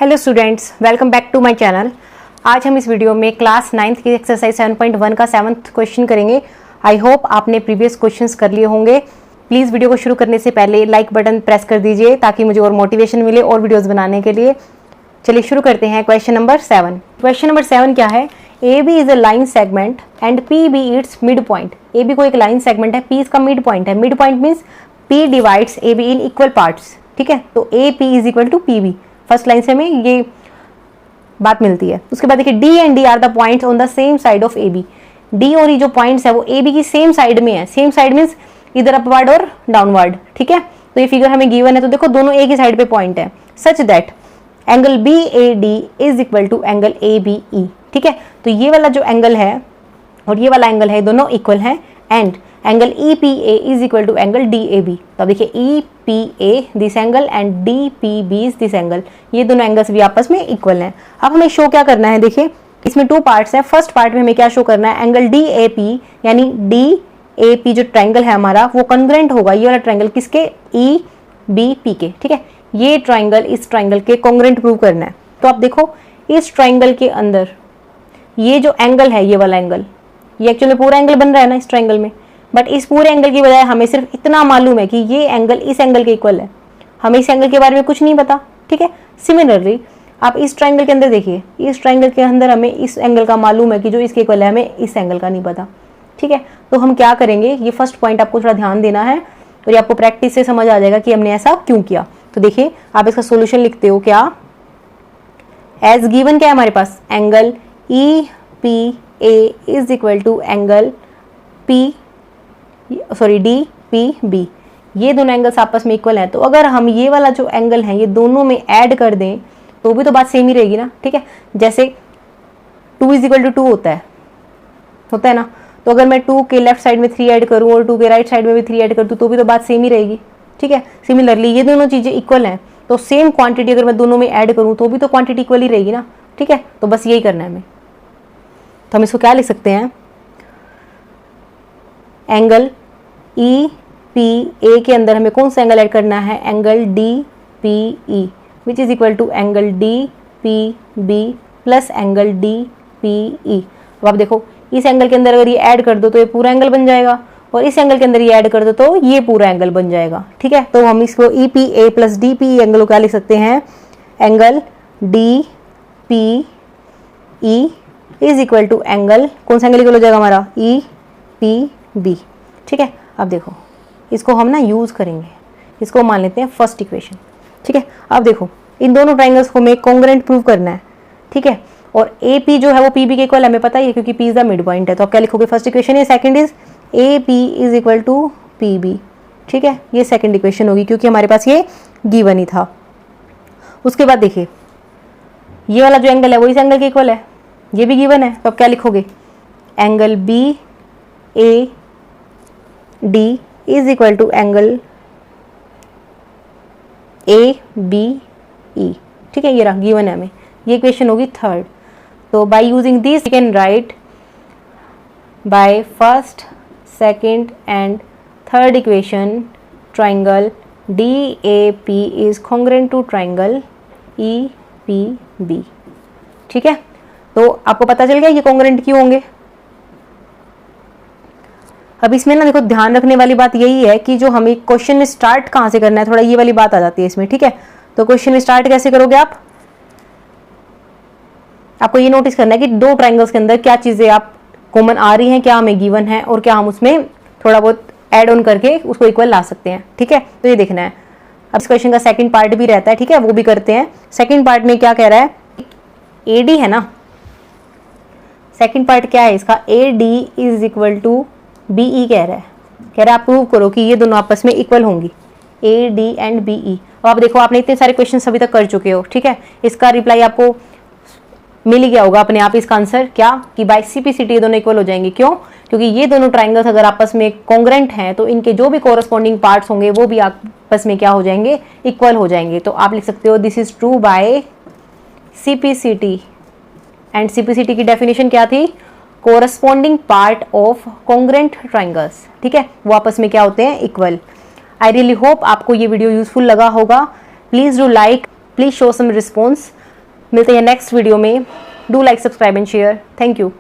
Hello students, welcome back to my channel. आज हम इस वीडियो में क्लास 9th की एक्सरसाइज 7.1 का 7th क्वेश्चन करेंगे। आई होप आपने प्रीवियस क्वेश्चंस कर लिए होंगे। प्लीज़ वीडियो को शुरू करने से पहले लाइक बटन प्रेस कर दीजिए ताकि मुझे और मोटिवेशन मिले और वीडियोज़ बनाने के लिए। चलिए शुरू करते हैं। Question number 7। क्वेश्चन नंबर 7 क्या है? A B is a line segment and P B its midpoint. A B को एक लाइन सेगमेंट है, पी इसका मिड पॉइंट है। Midpoint means P divides A B in equal parts. ठीक है, तो A P is equal to P B. First line से हमें ये बात मिलती है। उसके बाद देखिए D and D are the points on the same side of A B. D और ई जो पॉइंट्स है वो ए बी की सेम साइड में है। सेम साइड मीन्स इधर अपवर्ड और डाउनवर्ड। ठीक है, तो ये फिगर हमें गिवन है, तो देखो दोनों एक ही साइड पे पॉइंट है। Such that angle B A D is equal to angle A B E. ठीक है, तो ये वाला जो एंगल है और ये वाला एंगल है, दोनों इक्वल हैं। And angle E P A is equal to angle D A B. तो अब देखिए E P A this angle and D P B is this angle, ये दोनों एंगल्स भी आपस में इक्वल हैं। अब हमें शो क्या करना है? देखिए इसमें 2 पार्ट्स हैं। फर्स्ट पार्ट में हमें क्या शो करना है? एंगल डी ए पी, यानी डी ए पी जो ट्राइंगल है हमारा वो कॉन्ग्रुएंट होगा, ये वाला ट्राइंगल किसके? ई बी पी के। ठीक है, ये ट्राइंगल इस ट्राइंगल के कॉन्ग्रुएंट प्रूव करना है। तो आप देखो इस ट्राइंगल के अंदर ये जो एंगल है, ये वाला एंगल, ये एक्चुअली पूरा एंगल बन रहा है ना इस ट्राइंगल में, बट इस पूरे एंगल की बजाय हमें सिर्फ इतना मालूम है कि ये एंगल इस एंगल के इक्वल है। हमें इस एंगल के बारे में कुछ नहीं पता। ठीक है, सिमिलरली आप इस ट्राइंगल के अंदर देखिए, इस ट्राइंगल के अंदर हमें इस एंगल का मालूम है कि जो इसके इक्वल है, हमें इस एंगल का नहीं पता। ठीक है, तो हम क्या करेंगे, ये फर्स्ट पॉइंट आपको थोड़ा ध्यान देना है और ये आपको प्रैक्टिस से समझ आ जाएगा कि हमने ऐसा क्यों किया। तो देखिए आप इसका सोल्यूशन लिखते हो क्या? एज गिवन क्या है हमारे पास? Angle E P A is equal to angle D P B. ये दोनों एंगल्स आपस में इक्वल हैं। तो अगर हम ये वाला जो एंगल है ये दोनों में ऐड कर दें तो भी तो बात सेम ही रहेगी ना। ठीक है, जैसे 2 इज इक्वल टू 2 होता है ना, तो अगर मैं 2 के लेफ्ट साइड में 3 ऐड करूं और 2 के राइट साइड में भी 3 ऐड कर दूं तो भी तो बात सेम ही रहेगी। ठीक है, सिमिलरली ये दोनों चीजें इक्वल हैं, तो सेम क्वांटिटी अगर मैं दोनों में ऐड करूं तो भी तो क्वांटिटी इक्वल ही रहेगी ना। ठीक है, तो बस यही करना है हमें। तो हम इसको क्या लिख सकते हैं? एंगल ई पी ए के अंदर हमें कौन सा एंगल ऐड करना है? Angle D P E which is equal to angle D P B plus angle D P E. अब आप देखो इस एंगल के अंदर अगर ये ऐड कर दो तो ये पूरा एंगल बन जाएगा, और इस एंगल के अंदर ये ऐड कर दो तो ये पूरा एंगल बन जाएगा। ठीक है, तो हम इसको E P A plus D P angle को क्या लिख सकते हैं? Angle D P E is equal to angle, कौन सा एंगल इक्वल हो जाएगा हमारा? E P B. ठीक है, अब देखो इसको हम ना यूज करेंगे, इसको मान लेते हैं फर्स्ट इक्वेशन। ठीक है, अब देखो इन दोनों ट्राइंगल्स को हमें कॉन्ग्रुएंट प्रूव करना है। ठीक है, और ए पी जो है वो पी बी के इक्वल हमें पता ही है क्योंकि P is the midpoint है। तो आप क्या लिखोगे? फर्स्ट इक्वेशन है, second is A P is equal to P B. ठीक है, ये सेकंड इक्वेशन होगी क्योंकि हमारे पास ये गिवन ही था। उसके बाद देखिए ये वाला जो एंगल है वो इस एंगल के इक्वल है, ये भी गिवन है। तो आप क्या लिखोगे? Angle B A D is equal to angle A B E. ठीक है, ये रहा गिवन है हमें, ये इक्वेशन होगी थर्ड। तो by using this we can write by first, second and third equation triangle D A P is congruent to triangle E P B. ठीक है, तो आपको पता चल गया ये कॉन्ग्रुएंट क्यों होंगे। अब इसमें ना देखो ध्यान रखने वाली बात यही है कि जो हमें क्वेश्चन में स्टार्ट कहाँ से करना है, थोड़ा ये वाली बात आ जाती है इसमें। ठीक है, तो क्वेश्चन में स्टार्ट कैसे करोगे आप? आपको ये नोटिस करना है कि 2 ट्राइंगल्स के अंदर क्या चीजें आप कॉमन आ रही हैं, क्या हमें गिवन है और क्या हम उसमें थोड़ा बहुत ऐड ऑन करके उसको इक्वल ला सकते हैं। ठीक है, तो ये देखना है। अब इस क्वेश्चन का सेकंड पार्ट भी रहता है, ठीक है, वो भी करते हैं। सेकंड पार्ट में क्या कह रहा है? ए डी है ना, सेकंड पार्ट क्या है इसका? A D is equal to B E कह रहा है आप प्रूव करो कि ये दोनों आपस में इक्वल होंगी, A D and B E. और आप देखो आपने इतने सारे क्वेश्चन अभी तक कर चुके हो। ठीक है, इसका रिप्लाई आपको मिल ही गया होगा अपने आप। इसका आंसर क्या कि बाय सीपीसीटी ये दोनों इक्वल हो जाएंगे। क्यों? क्योंकि ये दोनों ट्राइंगल्स अगर आपस में कॉन्ग्रुएंट हैं तो इनके जो भी कोरस्पॉन्डिंग पार्ट्स होंगे वो भी आपस में क्या हो जाएंगे? इक्वल हो जाएंगे। तो आप लिख सकते हो this is true bye CPCT. And CPCT की डेफिनेशन क्या थी? Corresponding part of congruent triangles. ठीक है, वो आपस में क्या होते हैं? इक्वल। आई रियली होप आपको ये वीडियो यूजफुल लगा होगा। Please do like, please show some response. मिलते हैं नेक्स्ट वीडियो में। Do like, subscribe and share. Thank you.